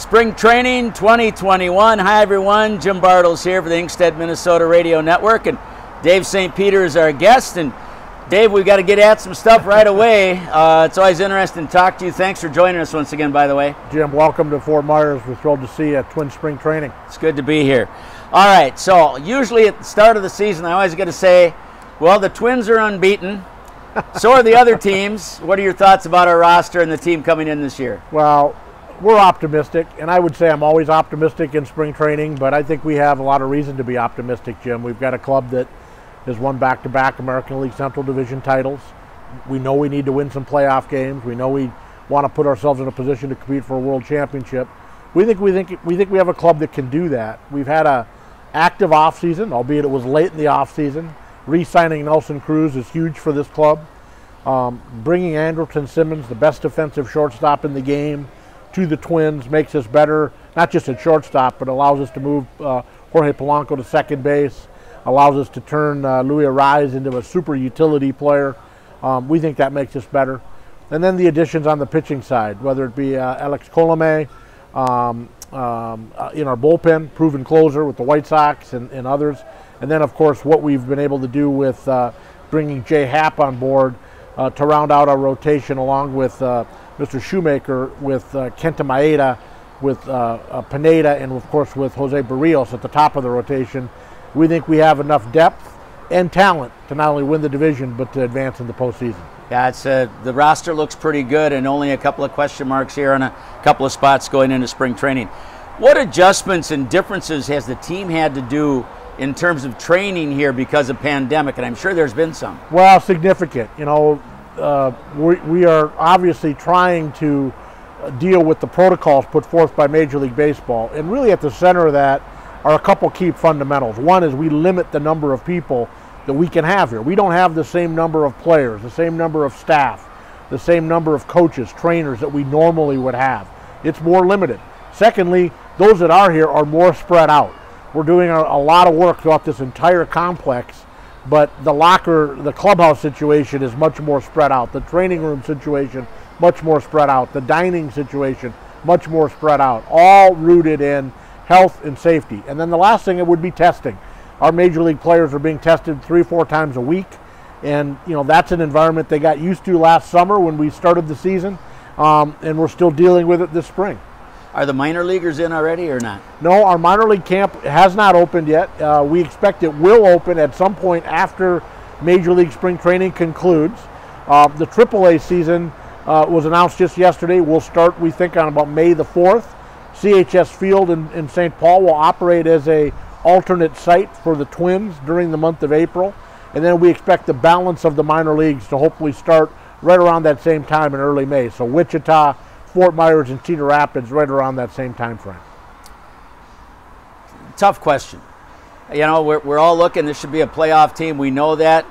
Spring Training 2021. Hi, everyone. Jim Bartles here for the Inkstead, Minnesota Radio Network, and Dave St. Peter is our guest. And Dave, we've got to get at some stuff right away. It's always interesting to talk to you. Thanks for joining us once again, by the way. Jim, welcome to Fort Myers. We're thrilled to see you at Twin Spring Training. It's good to be here. All right, so usually at the start of the season, I always get to say, well, the Twins are unbeaten. So are the other teams. What are your thoughts about our roster and the team coming in this year? Well, we're optimistic, and I would say I'm always optimistic in spring training, but I think we have a lot of reason to be optimistic, Jim. We've got a club that has won back-to-back American League Central Division titles. We know we need to win some playoff games. We know we want to put ourselves in a position to compete for a world championship. We think we have a club that can do that. We've had a active offseason, albeit it was late in the offseason. Re-signing Nelson Cruz is huge for this club. Bringing Andrelton Simmons, the best defensive shortstop in the game, to the Twins makes us better, not just at shortstop, but allows us to move Jorge Polanco to second base, allows us to turn Luis Arraez into a super utility player. We think that makes us better. And then the additions on the pitching side, whether it be Alex Colome, in our bullpen, proven closer with the White Sox and others. And then, of course, what we've been able to do with bringing Jay Happ on board to round out our rotation, along with Mr. Shoemaker, with Kenta Maeda, with Pineda, and, of course, with Jose Barrios at the top of the rotation. We think we have enough depth and talent to not only win the division, but to advance in the postseason. Yeah, it's the roster looks pretty good, and only a couple of question marks here on a couple of spots going into spring training. What adjustments and differences has the team had to do in terms of training here because of pandemic? And I'm sure there's been some. Well, significant. You know, we are obviously trying to deal with the protocols put forth by Major League Baseball, and really at the center of that are a couple key fundamentals. One is we limit the number of people that we can have here. We don't have the same number of players, the same number of staff, the same number of coaches, trainers that we normally would have. It's more limited. Secondly, those that are here are more spread out. We're doing a lot of work throughout this entire complex, but the clubhouse situation is much more spread out. The training room situation, much more spread out. The dining situation, much more spread out. All rooted in health and safety. And then the last thing, it would be testing. Our major league players are being tested 3-4 times a week, and you know that's an environment they got used to last summer when we started the season, and we're still dealing with it this spring. Are the minor leaguers in already or not? No, our minor league camp has not opened yet. We expect it will open at some point after Major League Spring Training concludes. The AAA season was announced just yesterday. We'll start, we think, on about May the 4th. CHS Field in St. Paul will operate as a alternate site for the Twins during the month of April. And then we expect the balance of the minor leagues to hopefully start right around that same time in early May. So Wichita, Fort Myers, and Cedar Rapids right around that same time frame. Tough question. You know, we're all looking. This should be a playoff team. We know that.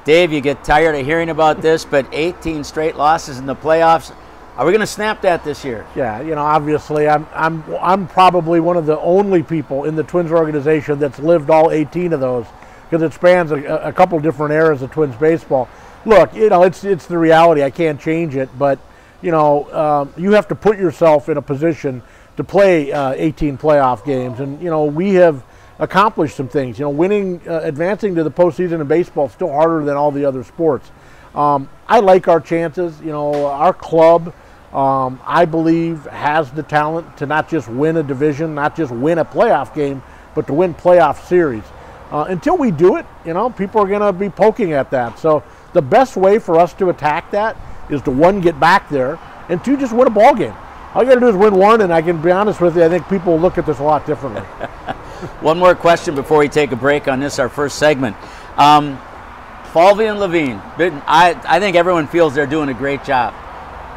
Dave, you get tired of hearing about this, but 18 straight losses in the playoffs. Are we going to snap that this year? Yeah, you know, obviously I'm probably one of the only people in the Twins organization that's lived all 18 of those, because it spans a couple different eras of Twins baseball. Look, you know, it's the reality. I can't change it, but you know, you have to put yourself in a position to play 18 playoff games, and you know we have accomplished some things. You know, advancing to the postseason in baseball is still harder than all the other sports. I like our chances. You know, our club, I believe, has the talent to not just win a division, not just win a playoff game, but to win playoff series. Until we do it, you know, people are going to be poking at that. So the best way for us to attack that is to, one, get back there, and two, just win a ball game. All you got to do is win one, and I can be honest with you, I think people look at this a lot differently. One more question before we take a break on this, our first segment. Falvey and Levine, I think everyone feels they're doing a great job.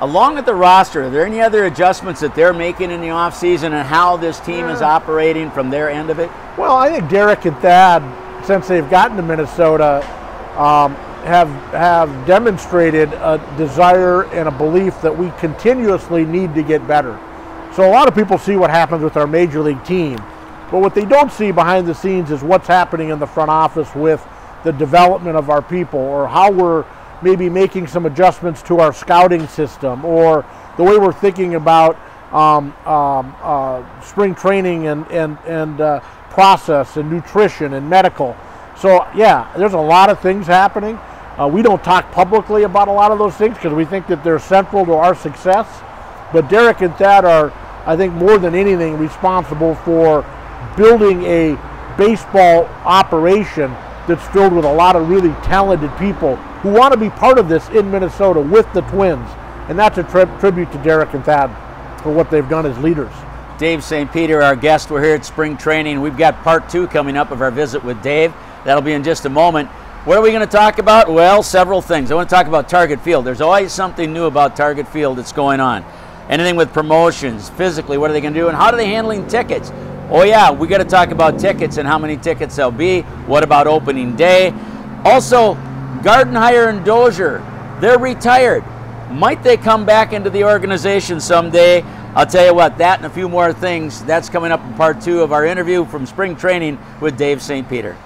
Along with the roster, are there any other adjustments that they're making in the offseason and how this team is operating from their end of it? Well, I think Derek and Thad, since they've gotten to Minnesota, have demonstrated a desire and a belief that we continuously need to get better. So a lot of people see what happens with our major league team, but what they don't see behind the scenes is what's happening in the front office with the development of our people, or how we're maybe making some adjustments to our scouting system, or the way we're thinking about spring training and process and nutrition and medical. So yeah, there's a lot of things happening. We don't talk publicly about a lot of those things because we think that they're central to our success. But Derek and Thad are, I think, more than anything responsible for building a baseball operation that's filled with a lot of really talented people who want to be part of this in Minnesota with the Twins. And that's a tribute to Derek and Thad for what they've done as leaders. Dave St. Peter, our guest. We're here at spring training. We've got part 2 coming up of our visit with Dave. That'll be in just a moment. What are we going to talk about? Well, several things. I want to talk about Target Field. There's always something new about Target Field that's going on. Anything with promotions, physically, what are they going to do, and how are they handling tickets? Oh yeah, we got to talk about tickets and how many tickets there'll be. What about opening day? Also, Gardenhire and Dozier, they're retired. Might they come back into the organization someday? I'll tell you what, that and a few more things, that's coming up in part 2 of our interview from spring training with Dave St. Peter.